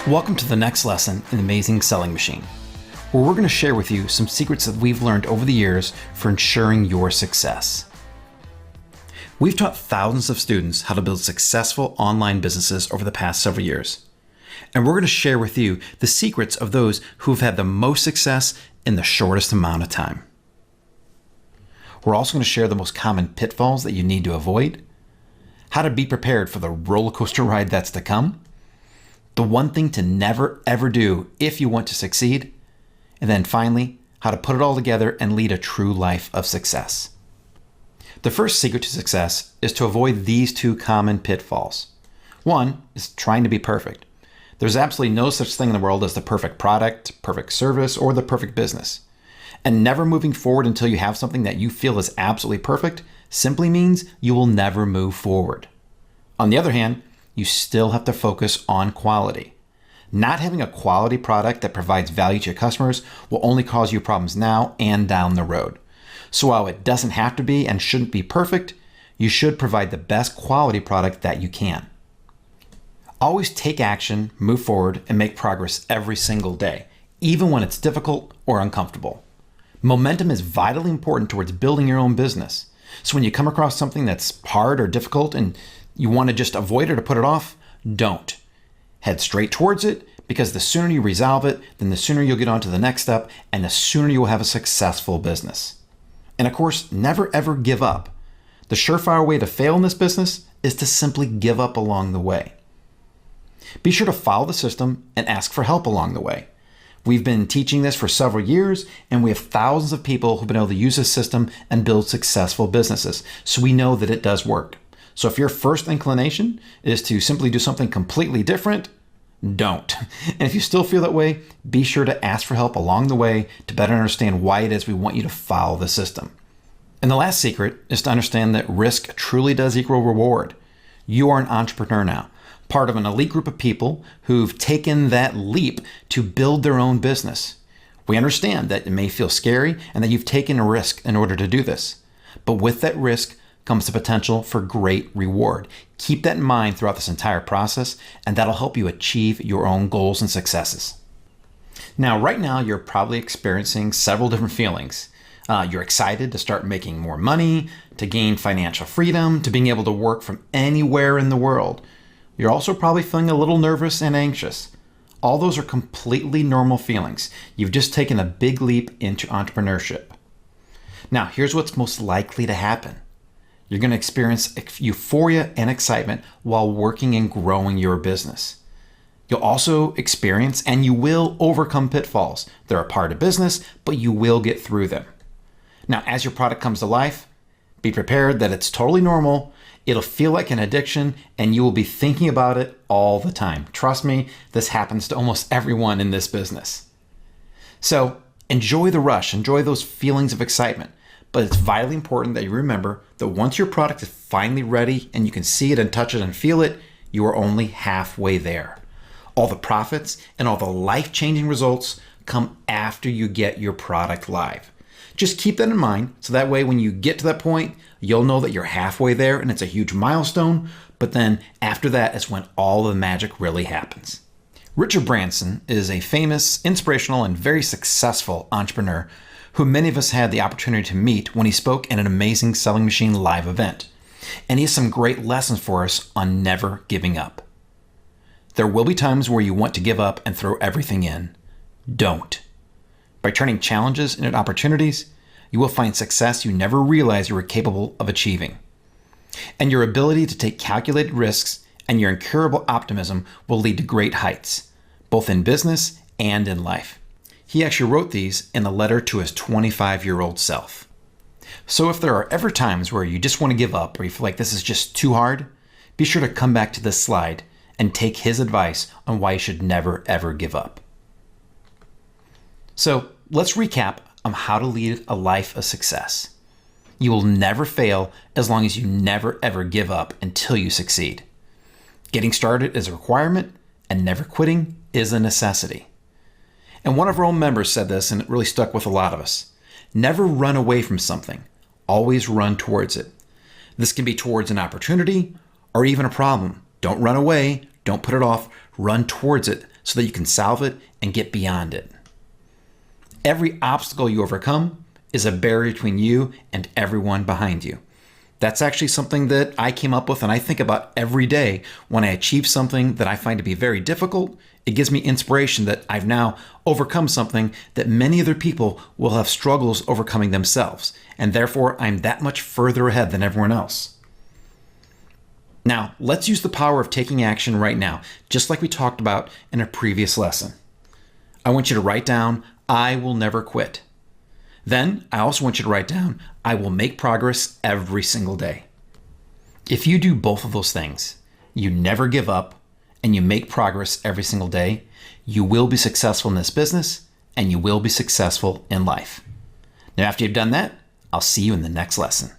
Welcome to the next lesson in Amazing Selling Machine, where we're going to share with you some secrets that we've learned over the years for ensuring your success. We've taught thousands of students how to build successful online businesses over the past several years, and we're going to share with you the secrets of those who've had the most success in the shortest amount of time. We're also going to share the most common pitfalls that you need to avoid, how to be prepared for the roller coaster ride that's to come, the one thing to never ever do if you want to succeed, and then finally, how to put it all together and lead a true life of success. The first secret to success is to avoid these two common pitfalls. One is trying to be perfect. There's absolutely no such thing in the world as the perfect product, perfect service, or the perfect business. And never moving forward until you have something that you feel is absolutely perfect simply means you will never move forward. On the other hand, you still have to focus on quality. Not having a quality product that provides value to your customers will only cause you problems now and down the road. So while it doesn't have to be and shouldn't be perfect, you should provide the best quality product that you can. Always take action, move forward, and make progress every single day, even when it's difficult or uncomfortable. Momentum is vitally important towards building your own business. So when you come across something that's hard or difficult and you want to just avoid it or put it off, don't. Head straight towards it, because the sooner you resolve it, then the sooner you'll get on to the next step, and the sooner you will have a successful business. And of course, never ever give up. The surefire way to fail in this business is to simply give up along the way. Be sure to follow the system and ask for help along the way. We've been teaching this for several years, and we have thousands of people who've been able to use this system and build successful businesses, so we know that it does work. So if your first inclination is to simply do something completely different, don't. And if you still feel that way, be sure to ask for help along the way to better understand why it is we want you to follow the system. And the last secret is to understand that risk truly does equal reward. You are an entrepreneur now, part of an elite group of people who've taken that leap to build their own business. We understand that it may feel scary and that you've taken a risk in order to do this. But with that risk comes the potential for great reward. Keep that in mind throughout this entire process, and that'll help you achieve your own goals and successes. Now, right now, you're probably experiencing several different feelings. You're excited to start making more money, to gain financial freedom, to being able to work from anywhere in the world. You're also probably feeling a little nervous and anxious. All those are completely normal feelings. You've just taken a big leap into entrepreneurship. Now, here's what's most likely to happen. You're going to experience euphoria and excitement while working and growing your business. You'll also experience and you will overcome pitfalls. They're a part of business, but you will get through them. Now, as your product comes to life, be prepared that it's totally normal. It'll feel like an addiction and you will be thinking about it all the time. Trust me, this happens to almost everyone in this business. So enjoy the rush, enjoy those feelings of excitement. But it's vitally important that you remember that once your product is finally ready and you can see it and touch it and feel it, you are only halfway there. All the profits and all the life-changing results come after you get your product live. Just keep that in mind, so that way when you get to that point, you'll know that you're halfway there and it's a huge milestone, but then after that is when all the magic really happens. Richard Branson is a famous, inspirational, and very successful entrepreneur who many of us had the opportunity to meet when he spoke at an Amazing Selling Machine live event. And he has some great lessons for us on never giving up. There will be times where you want to give up and throw everything in. Don't. By turning challenges into opportunities, you will find success you never realized you were capable of achieving. And your ability to take calculated risks and your incurable optimism will lead to great heights, both in business and in life. He actually wrote these in a letter to his 25-year-old self. So if there are ever times where you just want to give up or you feel like this is just too hard, be sure to come back to this slide and take his advice on why you should never ever give up. So let's recap on how to lead a life of success. You will never fail as long as you never ever give up until you succeed. Getting started is a requirement and never quitting is a necessity. And one of our own members said this, and it really stuck with a lot of us. Never run away from something. Always run towards it. This can be towards an opportunity or even a problem. Don't run away. Don't put it off. Run towards it so that you can solve it and get beyond it. Every obstacle you overcome is a barrier between you and everyone behind you. That's actually something that I came up with and I think about every day when I achieve something that I find to be very difficult. It gives me inspiration that I've now overcome something that many other people will have struggles overcoming themselves, and therefore I'm that much further ahead than everyone else. Now, let's use the power of taking action right now, just like we talked about in a previous lesson. I want you to write down, I will never quit. Then I also want you to write down, I will make progress every single day. If you do both of those things, you never give up and you make progress every single day, you will be successful in this business and you will be successful in life. Now, after you've done that, I'll see you in the next lesson.